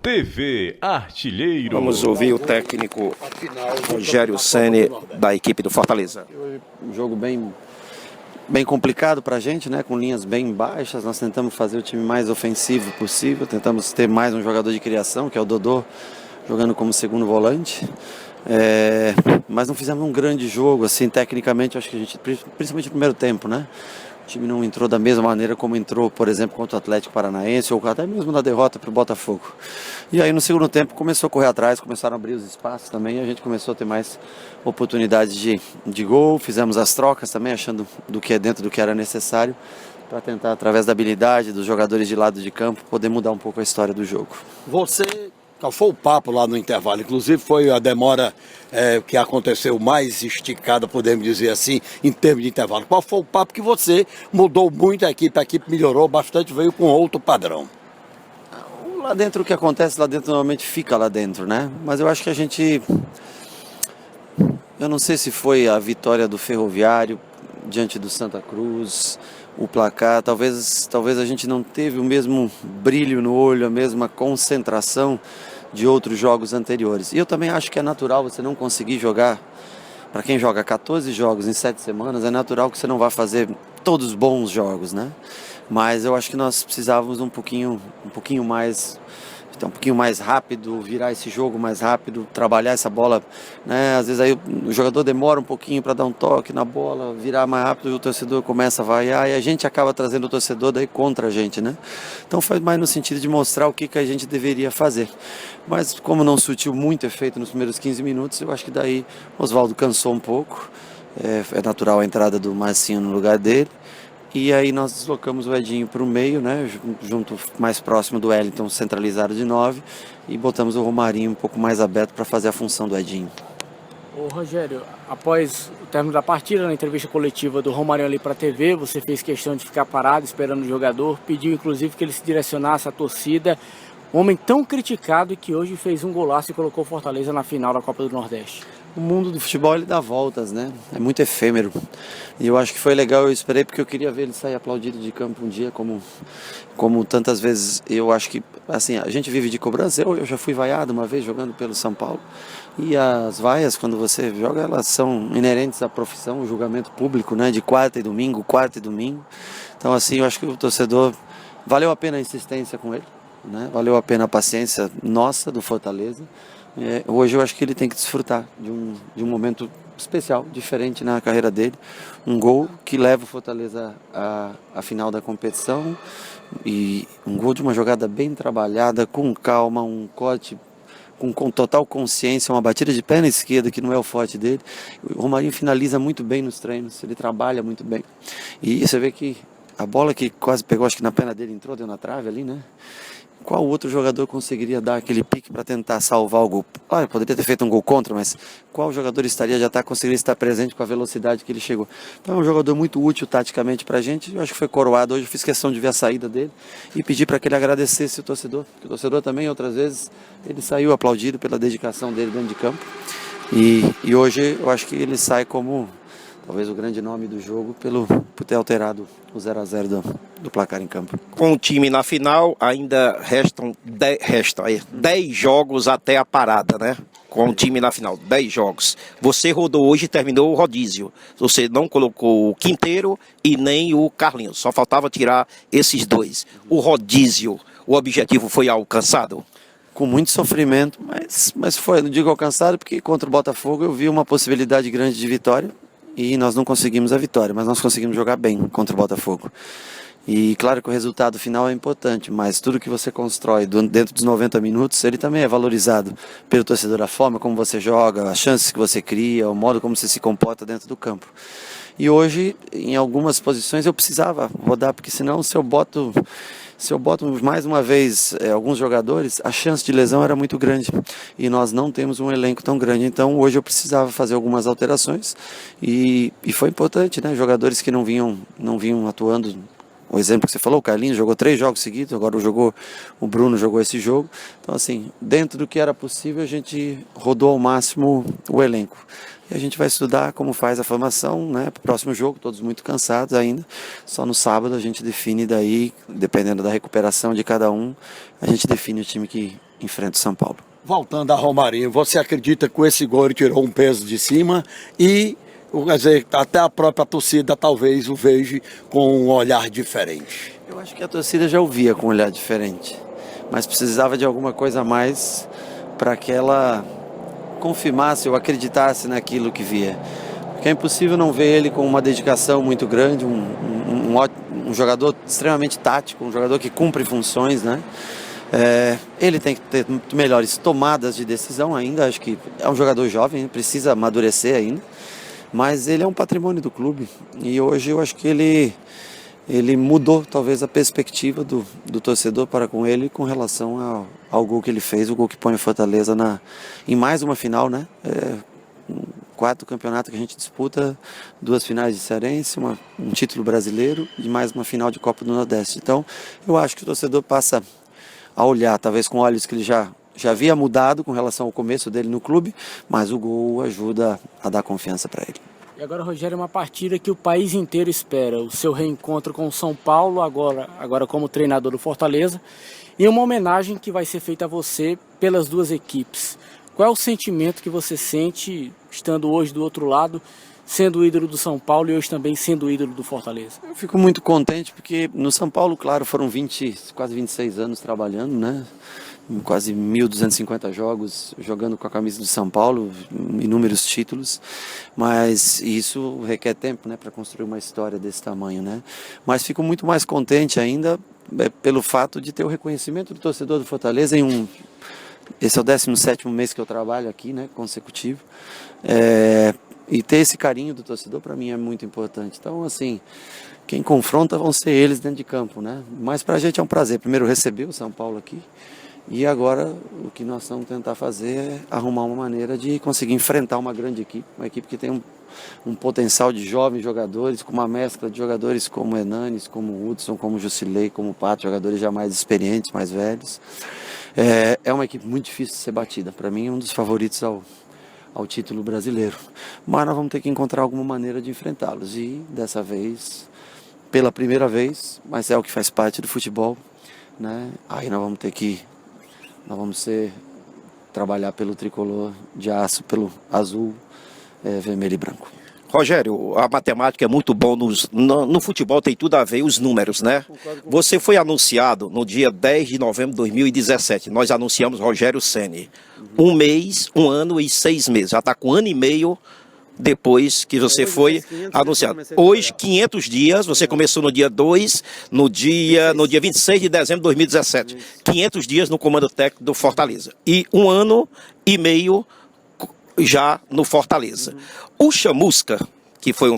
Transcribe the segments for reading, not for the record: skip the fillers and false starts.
TV Artilheiro. Vamos ouvir o técnico Rogério Ceni da equipe do Fortaleza. Um jogo bem complicado para a gente, né? Com linhas bem baixas. Nós tentamos fazer o time mais ofensivo possível. Tentamos ter mais um jogador de criação, que é o Dodô, jogando como segundo volante. Mas não fizemos um grande jogo, assim, tecnicamente. Acho que a gente, principalmente no primeiro tempo, né? O time não entrou da mesma maneira como entrou, por exemplo, contra o Atlético Paranaense ou até mesmo na derrota para o Botafogo. E aí no segundo tempo começou a correr atrás, começaram a abrir os espaços também e a gente começou a ter mais oportunidades de gol. Fizemos as trocas também, achando dentro do que era necessário para tentar, através da habilidade dos jogadores de lado de campo, poder mudar um pouco a história do jogo. Qual foi o papo lá no intervalo? Inclusive foi a demora que aconteceu mais esticada, podemos dizer assim, em termos de intervalo. Qual foi o papo que você mudou muito a equipe melhorou bastante, veio com outro padrão? Lá dentro, o que acontece lá dentro normalmente fica lá dentro, né? Mas eu acho que eu não sei se foi a vitória do Ferroviário diante do Santa Cruz, o placar, talvez a gente não teve o mesmo brilho no olho, a mesma concentração de outros jogos anteriores. E eu também acho que é natural você não conseguir jogar, para quem joga 14 jogos em 7 semanas, é natural que você não vá fazer todos bons jogos, né? Mas eu acho que nós precisávamos um pouquinho mais rápido, virar esse jogo mais rápido, trabalhar essa bola, né? Às vezes aí o jogador demora um pouquinho para dar um toque na bola, virar mais rápido, o torcedor começa a vaiar e a gente acaba trazendo o torcedor daí contra a gente, né? Então foi mais no sentido de mostrar o que a gente deveria fazer. Mas como não surtiu muito efeito nos primeiros 15 minutos, eu acho que daí Oswaldo cansou um pouco, é natural a entrada do Marcinho no lugar dele. E aí nós deslocamos o Edinho para o meio, né, junto mais próximo do Wellington, centralizado de 9, e botamos o Romarinho um pouco mais aberto para fazer a função do Edinho. Ô Rogério, após o término da partida, na entrevista coletiva do Romarinho ali para a TV, você fez questão de ficar parado esperando o jogador, pediu inclusive que ele se direcionasse à torcida, um homem tão criticado e que hoje fez um golaço e colocou Fortaleza na final da Copa do Nordeste. O mundo do futebol, ele dá voltas, né? É muito efêmero. E eu acho que foi legal, eu esperei porque eu queria ver ele sair aplaudido de campo um dia, como tantas vezes eu acho que, assim, a gente vive de cobrança. Eu já fui vaiado uma vez jogando pelo São Paulo. E as vaias, quando você joga, elas são inerentes à profissão, o julgamento público, né? De quarta e domingo. Então, assim, eu acho que o torcedor, valeu a pena a insistência com ele, né? Valeu a pena a paciência nossa, do Fortaleza. Hoje eu acho que ele tem que desfrutar de um momento especial, diferente na carreira dele. Um gol que leva o Fortaleza à final da competição e um gol de uma jogada bem trabalhada, com calma, um corte com total consciência, uma batida de perna esquerda que não é o forte dele. O Romarinho finaliza muito bem nos treinos, ele trabalha muito bem. E você vê que a bola que quase pegou, acho que na perna dele entrou, deu na trave ali, né? Qual outro jogador conseguiria dar aquele pique para tentar salvar o gol? Olha, poderia ter feito um gol contra, mas qual jogador conseguiria estar presente com a velocidade que ele chegou? Então é um jogador muito útil taticamente para a gente. Eu acho que foi coroado hoje, eu fiz questão de ver a saída dele e pedir para que ele agradecesse o torcedor. Porque o torcedor também, outras vezes, ele saiu aplaudido pela dedicação dele dentro de campo. E hoje eu acho que ele sai como talvez o grande nome do jogo por ter alterado o 0-0 do placar em campo. Com o time na final, ainda restam 10 jogos até a parada, né? Com o time na final, 10 jogos. Você rodou hoje e terminou o rodízio. Você não colocou o Quinteiro e nem o Carlinhos. Só faltava tirar esses dois. O rodízio, o objetivo foi alcançado? Com muito sofrimento, mas foi, não digo alcançado, porque contra o Botafogo eu vi uma possibilidade grande de vitória. E nós não conseguimos a vitória, mas nós conseguimos jogar bem contra o Botafogo. E claro que o resultado final é importante, mas tudo que você constrói dentro dos 90 minutos, ele também é valorizado pelo torcedor, a forma como você joga, as chances que você cria, o modo como você se comporta dentro do campo. E hoje, em algumas posições, eu precisava rodar, porque senão se eu boto mais uma vez alguns jogadores, a chance de lesão era muito grande e nós não temos um elenco tão grande. Então hoje eu precisava fazer algumas alterações e foi importante, né? Jogadores que não vinham atuando o exemplo que você falou, o Carlinhos jogou 3 jogos seguidos, agora o Bruno jogou esse jogo. Então, assim, dentro do que era possível, a gente rodou ao máximo o elenco. E a gente vai estudar como faz a formação, né, para o próximo jogo, todos muito cansados ainda. Só no sábado a gente define daí, dependendo da recuperação de cada um, a gente define o time que enfrenta o São Paulo. Voltando a Romarinho, você acredita que com esse gol ele tirou um peso de cima e, quer dizer, até a própria torcida talvez o veja com um olhar diferente? Eu acho que a torcida já o via com um olhar diferente, mas precisava de alguma coisa a mais para que ela confirmasse ou acreditasse naquilo que via. Porque é impossível não ver ele com uma dedicação muito grande, um jogador extremamente tático, um jogador que cumpre funções, né? Ele tem que ter muito melhores tomadas de decisão ainda, acho que é um jogador jovem, precisa amadurecer ainda, mas ele é um patrimônio do clube e hoje eu acho que ele mudou talvez a perspectiva do torcedor para com ele com relação ao gol que ele fez, o gol que põe o Fortaleza em mais uma final, né? Um quarto campeonato que a gente disputa, 2 finais de cearense, um título brasileiro e mais uma final de Copa do Nordeste. Então eu acho que o torcedor passa a olhar, talvez com olhos que ele já havia mudado com relação ao começo dele no clube, mas o gol ajuda a dar confiança para ele. E agora, Rogério, é uma partida que o país inteiro espera, o seu reencontro com o São Paulo, agora como treinador do Fortaleza, e uma homenagem que vai ser feita a você pelas duas equipes. Qual é o sentimento que você sente estando hoje do outro lado, sendo o ídolo do São Paulo e hoje também sendo o ídolo do Fortaleza? Eu fico muito contente porque no São Paulo, claro, foram quase 26 anos trabalhando, né? Quase 1.250 jogos jogando com a camisa do São Paulo, inúmeros títulos, mas isso requer tempo, né, para construir uma história desse tamanho, né? Mas fico muito mais contente ainda pelo fato de ter o reconhecimento do torcedor do Fortaleza esse é o 17º mês que eu trabalho aqui, né, consecutivo, e ter esse carinho do torcedor para mim é muito importante. Então, assim, quem confronta vão ser eles dentro de campo, né? Mas para a gente é um prazer, primeiro receber o São Paulo aqui, e agora o que nós vamos tentar fazer é arrumar uma maneira de conseguir enfrentar uma grande equipe, uma equipe que tem um potencial de jovens jogadores, com uma mescla de jogadores como Hernanes, como Hudson, como Jusilei, como Pato, jogadores já mais experientes, mais velhos. É uma equipe muito difícil de ser batida, para mim é um dos favoritos ao título brasileiro, mas nós vamos ter que encontrar alguma maneira de enfrentá-los e dessa vez, pela primeira vez, mas é o que faz parte do futebol, né? Aí nós vamos trabalhar pelo tricolor de aço, pelo azul, vermelho e branco. Rogério, a matemática é muito bom no futebol, tem tudo a ver os números, né? Você foi anunciado no dia 10 de novembro de 2017. Nós anunciamos Rogério Ceni. 1 mês, 1 ano e 6 meses. Já está com 1 ano e meio depois que você foi anunciado. Hoje, 500 dias, você começou no dia 2, no dia 26 de dezembro de 2017. 500 dias no comando técnico do Fortaleza. E 1 ano e meio já no Fortaleza. O Chamusca, que foi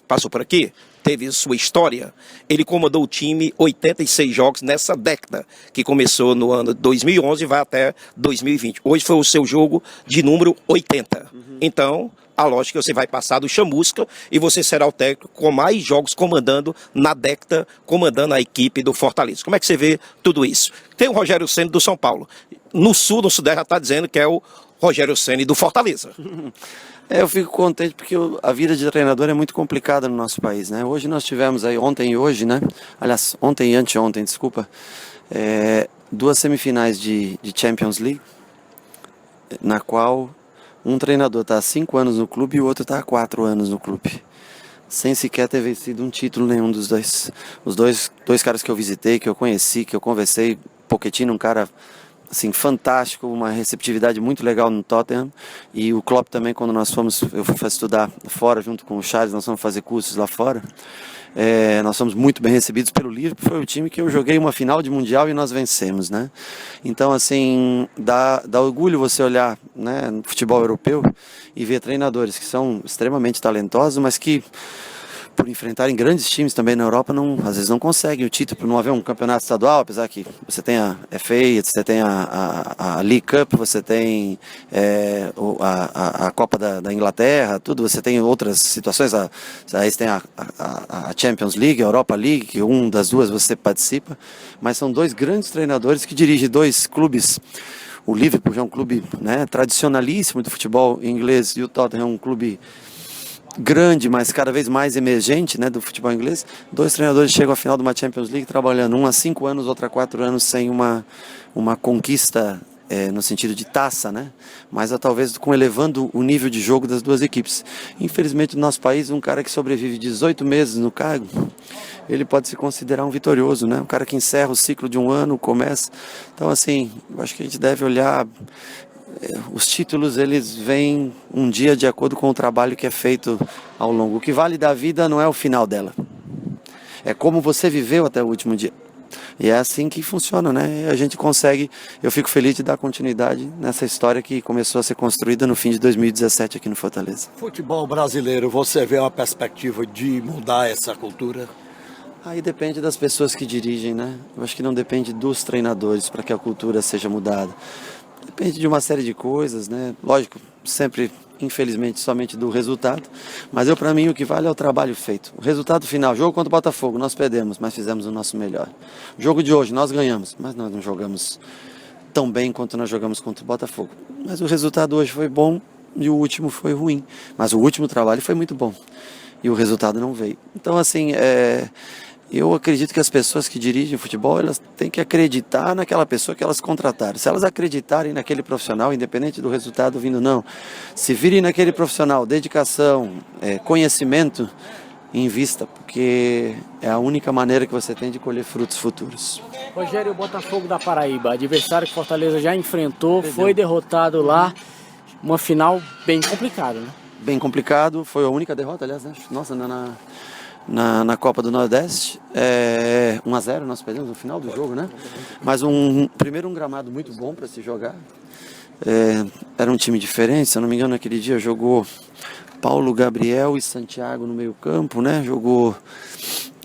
passou por aqui, teve sua história, ele comandou o time 86 jogos nessa década, que começou no ano 2011 e vai até 2020. Hoje foi o seu jogo de número 80. Então, a lógica é que você vai passar do Chamusca e você será o técnico com mais jogos comandando na década, comandando a equipe do Fortaleza. Como é que você vê tudo isso? Tem o Rogério Ceni do São Paulo. No sul, no sudeste, já está dizendo que é o Rogério Ceni do Fortaleza. Eu fico contente porque a vida de treinador é muito complicada no nosso país, né? Hoje nós tivemos aí, ontem e hoje, né? Aliás, ontem e anteontem, desculpa, 2 semifinais de Champions League, na qual um treinador está há 5 anos no clube e o outro está há 4 anos no clube, sem sequer ter vencido um título nenhum dos dois. Os dois caras que eu visitei, que eu conheci, que eu conversei, Pochettino, um cara assim, fantástico, uma receptividade muito legal no Tottenham, e o Klopp também, quando eu fui estudar fora junto com o Charles, nós fomos fazer cursos lá fora, nós fomos muito bem recebidos pelo Liverpool, foi o time que eu joguei uma final de Mundial e nós vencemos, né? Então, assim, dá orgulho você olhar, né, no futebol europeu e ver treinadores que são extremamente talentosos, mas que por enfrentarem grandes times também na Europa, às vezes não conseguem o título, por não haver um campeonato estadual, apesar que você tem a FA, você tem a League Cup, você tem a Copa da Inglaterra, tudo, você tem outras situações, aí você tem a Champions League, a Europa League, que das duas você participa, mas são dois grandes treinadores que dirigem dois clubes. O Liverpool já é um clube, né, tradicionalíssimo do futebol inglês, e o Tottenham é um clube grande, mas cada vez mais emergente, né, do futebol inglês. Dois treinadores chegam à final de uma Champions League trabalhando, um há 5 anos, outro há 4 anos, sem uma conquista no sentido de taça, né? Mas talvez elevando o nível de jogo das duas equipes. Infelizmente no nosso país, um cara que sobrevive 18 meses no cargo, ele pode se considerar um vitorioso, né? Um cara que encerra o ciclo de um ano, começa. Então assim, eu acho que a gente deve olhar, os títulos eles vêm um dia de acordo com o trabalho que é feito ao longo. O que vale da vida não é o final dela, é como você viveu até o último dia. E é assim que funciona, né? A gente consegue, eu fico feliz de dar continuidade nessa história que começou a ser construída no fim de 2017 aqui no Fortaleza. Futebol brasileiro, você vê uma perspectiva de mudar essa cultura? Aí depende das pessoas que dirigem, né? Eu acho que não depende dos treinadores para que a cultura seja mudada. Depende de uma série de coisas, né? Lógico, sempre, infelizmente, somente do resultado. Mas para mim, o que vale é o trabalho feito. O resultado final, jogo contra o Botafogo, nós perdemos, mas fizemos o nosso melhor. O jogo de hoje, nós ganhamos, mas nós não jogamos tão bem quanto nós jogamos contra o Botafogo. Mas o resultado hoje foi bom e o último foi ruim. Mas o último trabalho foi muito bom e o resultado não veio. Então, assim, eu acredito que as pessoas que dirigem futebol, elas têm que acreditar naquela pessoa que elas contrataram. Se elas acreditarem naquele profissional, independente do resultado vindo não, se virem naquele profissional, dedicação, conhecimento, invista, porque é a única maneira que você tem de colher frutos futuros. Rogério, o Botafogo da Paraíba, adversário que Fortaleza já enfrentou, foi derrotado lá, uma final bem complicada, né? Bem complicado, foi a única derrota, aliás, né? Nossa, na Copa do Nordeste, 1-0 nós perdemos no final do jogo, né? Mas primeiro um gramado muito bom para se jogar, era um time diferente, se eu não me engano naquele dia jogou Paulo, Gabriel e Santiago no meio campo, né? Jogou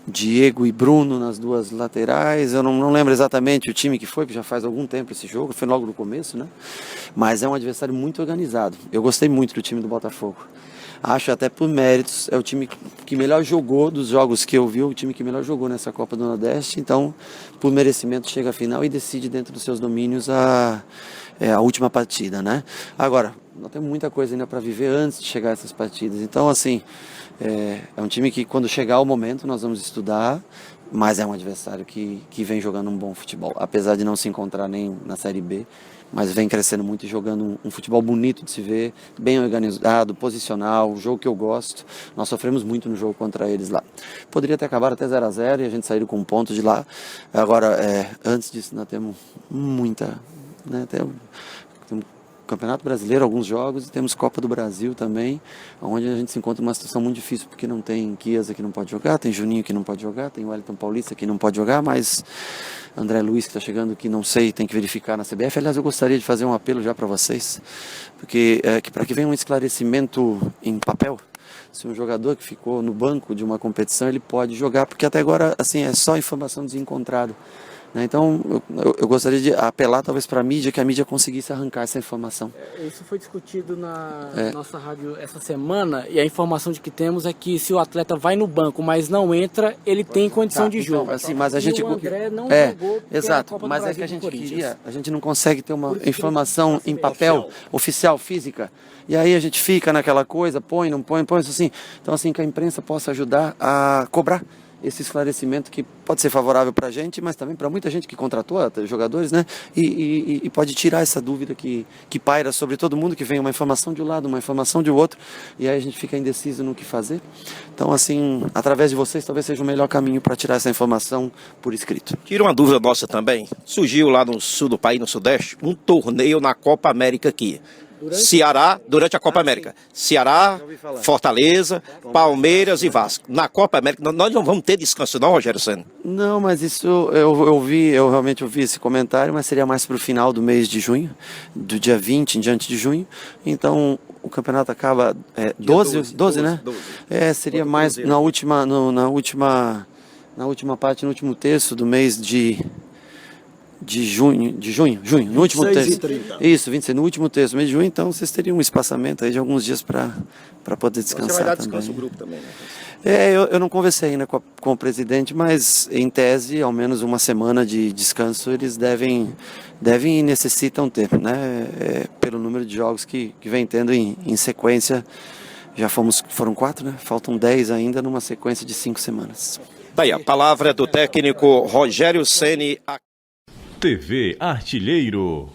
Diego e Bruno nas duas laterais, eu não lembro exatamente o time que foi, porque já faz algum tempo esse jogo, foi logo no começo, né? Mas é um adversário muito organizado, eu gostei muito do time do Botafogo. Acho até por méritos, é o time que melhor jogou dos jogos que eu vi, o time que melhor jogou nessa Copa do Nordeste, então por merecimento chega à final e decide dentro dos seus domínios a última partida, né? Agora, nós temos muita coisa ainda para viver antes de chegar a essas partidas, então assim, é um time que quando chegar o momento nós vamos estudar, mas é um adversário que vem jogando um bom futebol, apesar de não se encontrar nem na Série B, mas vem crescendo muito e jogando um futebol bonito de se ver, bem organizado, posicional, jogo que eu gosto. Nós sofremos muito no jogo contra eles lá. Poderia ter acabado até 0-0 e a gente saíram com um ponto de lá. Agora, antes disso, nós temos muita... Né, temos Campeonato Brasileiro, alguns jogos, e temos Copa do Brasil também, onde a gente se encontra numa situação muito difícil, porque não tem Chiesa que não pode jogar, tem Juninho que não pode jogar, tem Wellington Paulista que não pode jogar, mas André Luiz que está chegando que não sei, tem que verificar na CBF. Aliás, eu gostaria de fazer um apelo já para vocês, porque para que venha um esclarecimento em papel, se um jogador que ficou no banco de uma competição, ele pode jogar, porque até agora assim, é só informação desencontrada. Então, eu gostaria de apelar talvez para a mídia, que a mídia conseguisse arrancar essa informação. Isso foi discutido na nossa rádio essa semana, e a informação de que temos é que se o atleta vai no banco, mas não entra, ele tem condição de jogo. Então, assim, mas a gente... E o André não jogou, exato, Copa do mas Brasil é que com o Corinthians. a gente não consegue ter uma informação em papel, oficial, física, e aí a gente fica naquela coisa, põe, não põe, assim. Então, assim, que a imprensa possa ajudar a cobrar esse esclarecimento que pode ser favorável para a gente, mas também para muita gente que contratou jogadores, né? E pode tirar essa dúvida que paira sobre todo mundo, que vem uma informação de um lado, uma informação de outro, e aí a gente fica indeciso no que fazer. Então, assim, através de vocês, talvez seja o melhor caminho para tirar essa informação por escrito. Tira uma dúvida nossa também. Surgiu lá no sul do país, no Sudeste, um torneio na Copa América aqui. Ceará, durante a Copa América. Ceará, Fortaleza, Palmeiras e Vasco. Na Copa América, nós não vamos ter descanso não, Rogério Ceni? Não, mas isso eu realmente ouvi esse comentário, mas seria mais para o final do mês de junho, do dia 20 em diante de junho. Então, o campeonato acaba 12, né? 12. Seria Contra o mais Cruzeiro. na última parte, no último terço do mês de junho, no último 26 e terço. 30. Isso, 26, no último terço do mês de junho, então vocês teriam um espaçamento aí de alguns dias para poder Você vai descansar dar também. descanso ao grupo também, né? Eu não conversei ainda com o presidente, mas em tese, ao menos uma semana de descanso eles devem e necessitam ter, né? Pelo número de jogos que vem tendo em sequência. Foram 4, né? Faltam 10 ainda numa sequência de 5 semanas. Daí a palavra do técnico Rogério Ceni. TV Artilheiro.